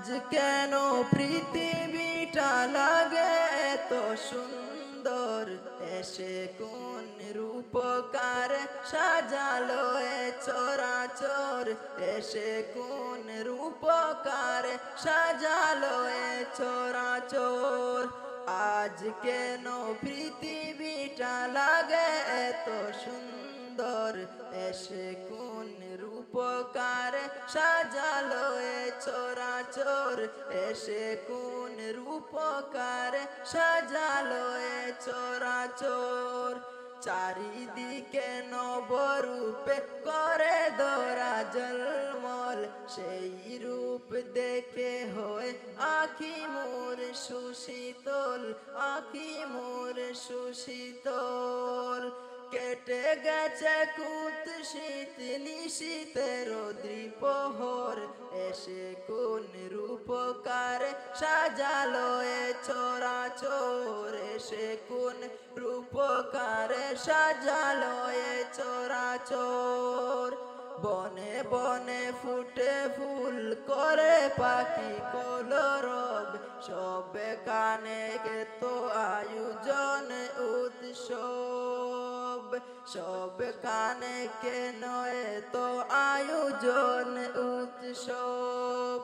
আজ কেন পৃথিবীটা লাগে এত সুন্দর, এসে কোন রূপকার সাজালো এ চরাচর, এসে কোন রূপকার সাজালো এ চরাচর। আজ কেন পৃথিবীটা লাগে এত সুন্দর, এসে কোন রূপকার সাজালো এ চরাচর, এসে কোন রূপকার সাজালো এ চরাচর। চারিদিকে নবরূপে করে দোরা জলমল, সেই রূপ দেখে হয় আখি মোর সুশীতল, আখি মোর সুশীতল। কেটে গেছে কুৎসিত নিশীথের দ্বিপ্রহর, এসে কোন রূপকার সাজালো এ চরাচর, এসে কোন রূপকার সাজালো এ চরাচর। বনে বনে ফুটে ফুল করে পাখি কলরব, সবে কানে তো আয়োজন উৎসব, সব কানে কেন তো আয়োজন উৎসব।